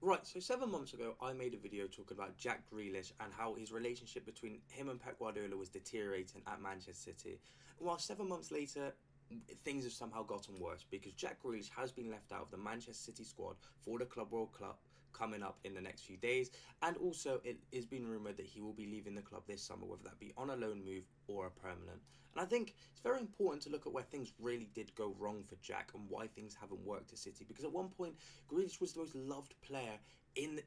Right, so 7 months ago, I made a video talking about Jack Grealish and how his relationship between him and Pep Guardiola was deteriorating at Manchester City. While 7 months later, things have somehow gotten worse because Jack Grealish has been left out of the Manchester City squad for the Club World Cup coming up in the next few days, and also it is being rumoured that he will be leaving the club this summer, whether that be on a loan move or a permanent. And I think it's very important to look at where things really did go wrong for Jack and why things haven't worked at City, because at one point Grealish was the most loved player in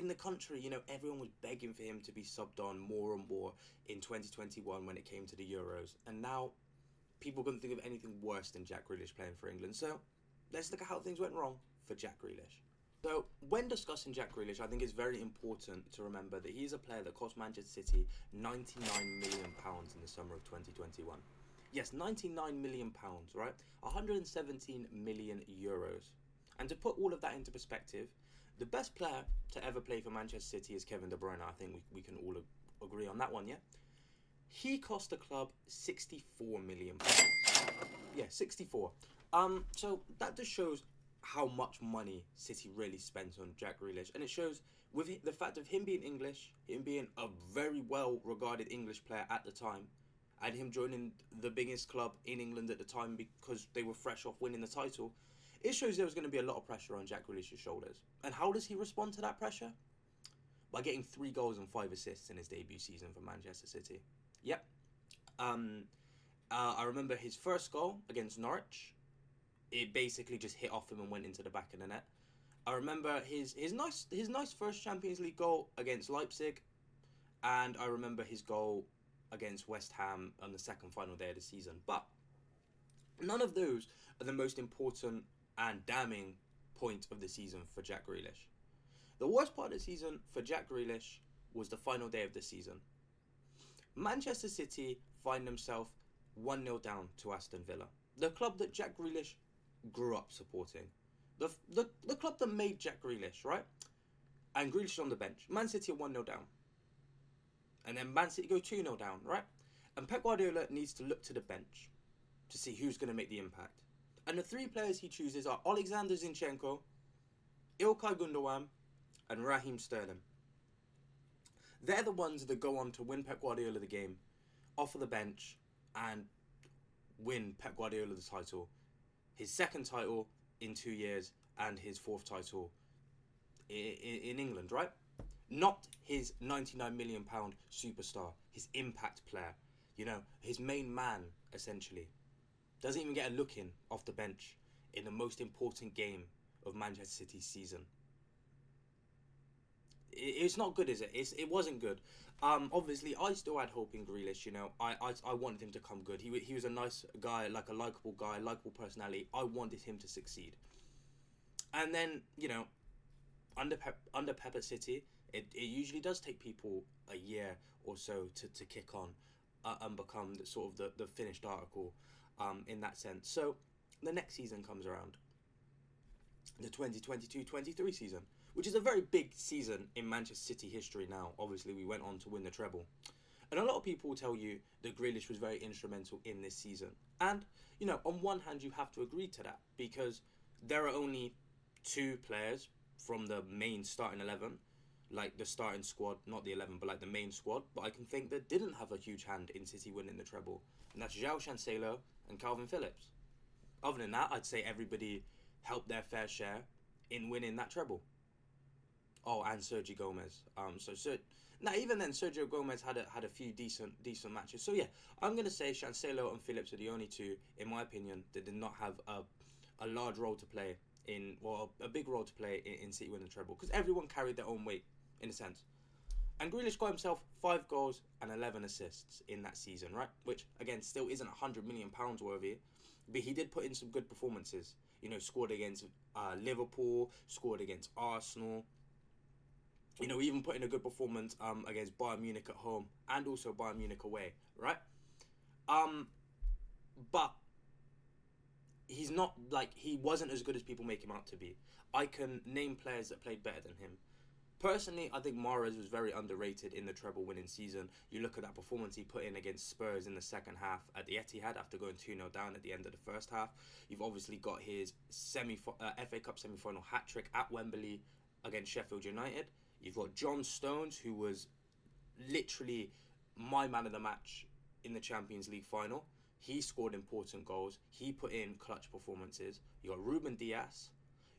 the country. You know, everyone was begging for him to be subbed on more and more in 2021 when it came to the Euros, and now people couldn't think of anything worse than Jack Grealish playing for England. So let's look at how things went wrong for Jack Grealish. So when discussing Jack Grealish, I think it's very important to remember that he's a player that cost Manchester City £99 million in the summer of 2021. Yes, £99 million, right? 117 million euros. And to put all of that into perspective, the best player to ever play for Manchester City is Kevin De Bruyne. I think we can all agree on that one, yeah? He cost the club £64 million. Yeah, 64. So that just shows how much money City really spent on Jack Grealish, and it shows with the fact of him being English, him being a very well regarded English player at the time, and him joining the biggest club in England at the time because they were fresh off winning the title. It shows there was going to be a lot of pressure on Jack Grealish's shoulders. And how does he respond to that pressure? By getting 3 goals and 5 assists in his debut season for Manchester City. Yep. I remember his first goal against Norwich. It basically just hit off him and went into the back of the net. I remember his nice first Champions League goal against Leipzig, and I remember his goal against West Ham on the second final day of the season. But none of those are the most important and damning point of the season for Jack Grealish. The worst part of the season for Jack Grealish was the final day of the season. Manchester City find themselves 1-0 down to Aston Villa, the club that Jack Grealish grew up supporting, the club that made Jack Grealish, right? And Grealish is on the bench. Man City are 1-0 down, and then Man City go 2-0 down, right? And Pep Guardiola needs to look to the bench to see who's going to make the impact. And the 3 players he chooses are Alexander Zinchenko, Ilkay Gundogan, and Raheem Sterling. They're the ones that go on to win Pep Guardiola the game off of the bench and win Pep Guardiola the title. His second title in 2 years and his 4th title in England, right? Not his £99 million superstar, his impact player, you know, his main man, essentially. Doesn't even get a look in off the bench in the most important game of Manchester City's season. It's not good, is it? It wasn't good. Obviously, I still had hope in Grealish. You know, I wanted him to come good. He was a nice guy, like a likable guy, likable personality. I wanted him to succeed. And then, you know, under Pep at City, it usually does take people a year or so to kick on and become the finished article in that sense. So the next season comes around, the 2022-23 season, which is a very big season in Manchester City history now. Obviously, we went on to win the treble. And a lot of people will tell you that Grealish was very instrumental in this season. And, you know, on one hand, you have to agree to that, because there are only 2 players from the main starting 11, like the starting squad, not the 11, but like the main squad, but I can think that didn't have a huge hand in City winning the treble. And that's João Cancelo and Calvin Phillips. Other than that, I'd say everybody helped their fair share in winning that treble. Oh, and Sergio Gomez. Even then, Sergio Gomez had a few decent matches. So yeah, I'm gonna say Cancelo and Phillips are the only 2, in my opinion, that did not have a large role to play a big role to play in City winning the treble, because everyone carried their own weight in a sense. And Grealish got himself 5 goals and 11 assists in that season, right? Which again still isn't £100 million worthy, but he did put in some good performances. You know, scored against Liverpool, scored against Arsenal. You know, even put in a good performance against Bayern Munich at home and also Bayern Munich away, right? But he's not, like, he wasn't as good as people make him out to be. I can name players that played better than him. Personally, I think Mahrez was very underrated in the treble-winning season. You look at that performance he put in against Spurs in the second half at the Etihad after going 2-0 down at the end of the first half. You've obviously got his FA Cup semi-final hat-trick at Wembley against Sheffield United. You've got John Stones, who was literally my man of the match in the Champions League final. He scored important goals. He put in clutch performances. You got Ruben Dias.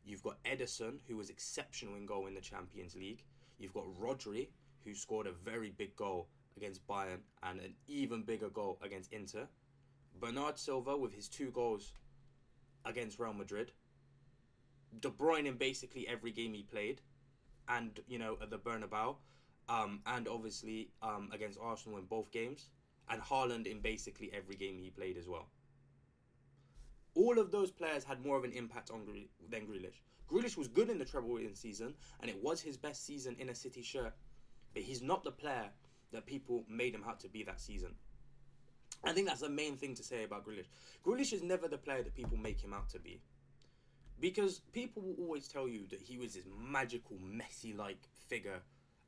You've got Ederson, who was exceptional in goal in the Champions League. You've got Rodri, who scored a very big goal against Bayern and an even bigger goal against Inter. Bernard Silva with his 2 goals against Real Madrid. De Bruyne in basically every game he played, and at the Bernabeu, and obviously against Arsenal in both games, and Haaland in basically every game he played as well. All of those players had more of an impact than Grealish. Grealish was good in the treble-winning season, and it was his best season in a City shirt. But he's not the player that people made him out to be that season. I think that's the main thing to say about Grealish. Grealish is never the player that people make him out to be. Because people will always tell you that he was this magical, Messi-like figure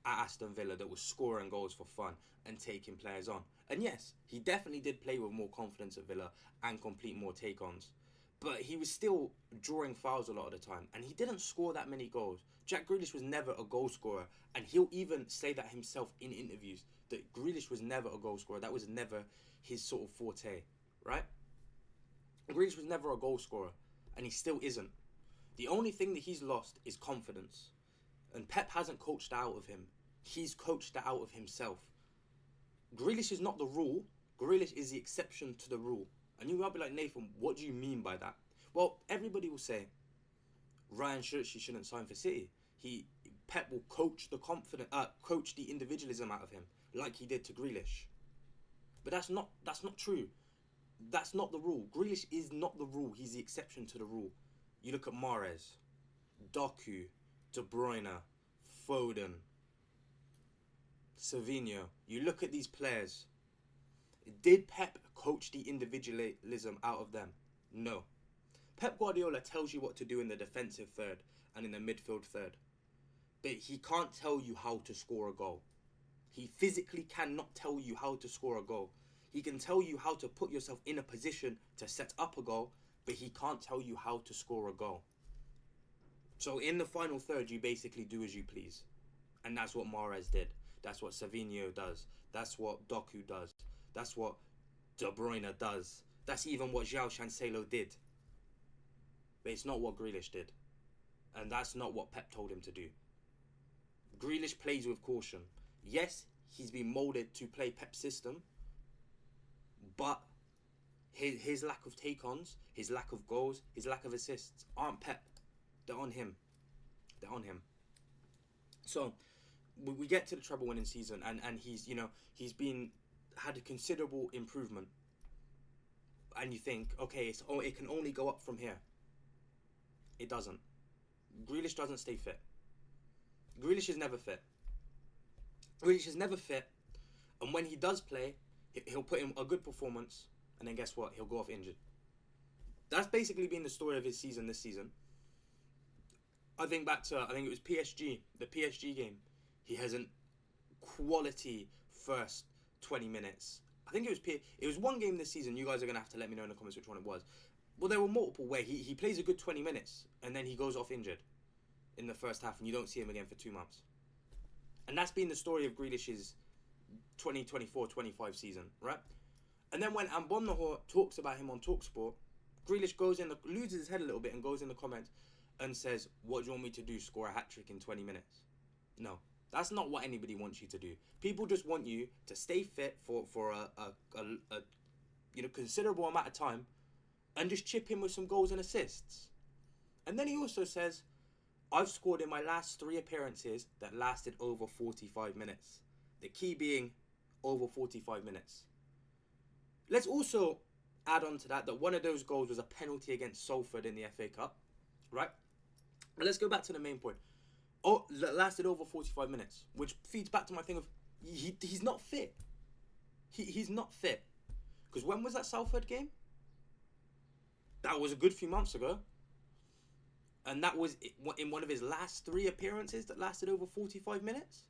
at Aston Villa that was scoring goals for fun and taking players on. And yes, he definitely did play with more confidence at Villa and complete more take-ons. But he was still drawing fouls a lot of the time, and he didn't score that many goals. Jack Grealish was never a goal scorer, and he'll even say that himself in interviews, that Grealish was never a goal scorer. That was never his sort of forte, right? Grealish was never a goal scorer, and he still isn't. The only thing that he's lost is confidence. And Pep hasn't coached out of him. He's coached out of himself. Grealish is not the rule. Grealish is the exception to the rule. And you might be like, Nathan, what do you mean by that? Well, everybody will say, Ryan Shirtsy shouldn't sign for City. Pep will coach the individualism out of him, like he did to Grealish. But that's not true. That's not the rule. Grealish is not the rule. He's the exception to the rule. You look at Mahrez, Doku, De Bruyne, Foden, Savinho. You look at these players. Did Pep coach the individualism out of them? No. Pep Guardiola tells you what to do in the defensive third and in the midfield third. But he can't tell you how to score a goal. He physically cannot tell you how to score a goal. He can tell you how to put yourself in a position to set up a goal, but he can't tell you how to score a goal. So in the final third, you basically do as you please. And that's what Mahrez did. That's what Savinho does. That's what Doku does. That's what De Bruyne does. That's even what João Cancelo did. But it's not what Grealish did. And that's not what Pep told him to do. Grealish plays with caution. Yes, he's been moulded to play Pep's system, but his lack of take-ons, his lack of goals, his lack of assists aren't Pep. They're on him. They're on him. So we get to the treble-winning season, and he's had a considerable improvement. And you think, okay, it can only go up from here. It doesn't. Grealish doesn't stay fit. Grealish is never fit. Grealish is never fit, and when he does play, he'll put in a good performance, and then guess what? He'll go off injured. That's basically been the story of his season this season. I think it was PSG, the PSG game. He has a quality first 20 minutes. I think it was one game this season. You guys are going to have to let me know in the comments which one it was. Well, there were multiple where he plays a good 20 minutes, and then he goes off injured in the first half, and you don't see him again for 2 months. And that's been the story of Grealish's 2024-25 season, right? And then when Ambon Nahor talks about him on TalkSport, Grealish loses his head a little bit and goes in the comments and says, what do you want me to do, score a hat-trick in 20 minutes? No, that's not what anybody wants you to do. People just want you to stay fit for a considerable amount of time and just chip in with some goals and assists. And then he also says, I've scored in my last 3 appearances that lasted over 45 minutes. The key being over 45 minutes. Let's also add on to that one of those goals was a penalty against Salford in the FA Cup, right? But let's go back to the main point. Oh, that lasted over 45 minutes, which feeds back to my thing of he's not fit. He's not fit. Because when was that Salford game? That was a good few months ago. And that was in one of his last 3 appearances that lasted over 45 minutes.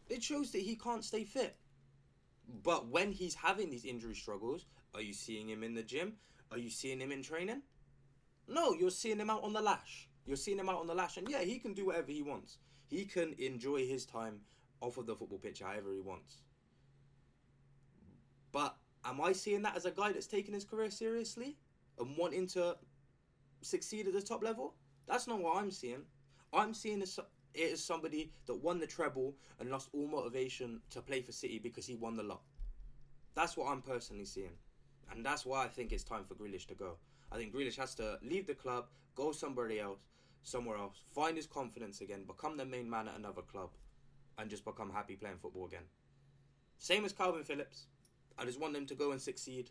It shows that he can't stay fit. But when he's having these injury struggles, are you seeing him in the gym? Are you seeing him in training? No, you're seeing him out on the lash. You're seeing him out on the lash. And yeah, he can do whatever he wants. He can enjoy his time off of the football pitch however he wants. But am I seeing that as a guy that's taking his career seriously and wanting to succeed at the top level? That's not what I'm seeing. I'm seeing it as somebody that won the treble and lost all motivation to play for City because he won the lot. That's what I'm personally seeing. And that's why I think it's time for Grealish to go. I think Grealish has to leave the club, go somewhere else, find his confidence again, become the main man at another club, and just become happy playing football again. Same as Calvin Phillips. I just want them to go and succeed.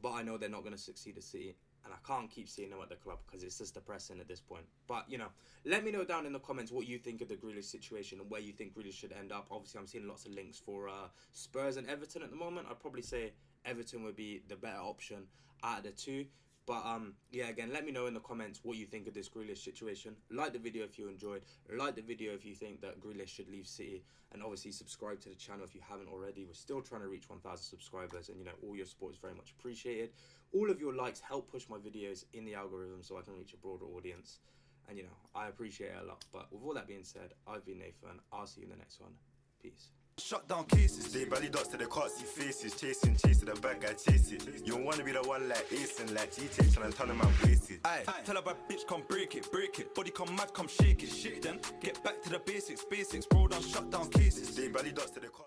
But I know they're not going to succeed at City. And I can't keep seeing them at the club because it's just depressing at this point. But, you know, let me know down in the comments what you think of the Grealish situation and where you think Grealish should end up. Obviously, I'm seeing lots of links for Spurs and Everton at the moment. I'd probably say Everton would be the better option out of the two. But, yeah, again, let me know in the comments what you think of this Grealish situation. Like the video if you enjoyed. Like the video if you think that Grealish should leave City. And obviously, subscribe to the channel if you haven't already. We're still trying to reach 1,000 subscribers. And, you know, all your support is very much appreciated. All of your likes help push my videos in the algorithm so I can reach a broader audience. And, you know, I appreciate it a lot. But with all that being said, I've been Nathan. I'll see you in the next one. Peace. Shut down cases, they belly dots to the can't see faces. Chasing to the bad guy, chase it. You don't wanna be the one like Ace and like G takes and turn him out wasted. Aye, tell a bad bitch come break it. Body come mad, come shake it. Shit then, get back to the basics. Bro, done shut down cases. They belly dots to the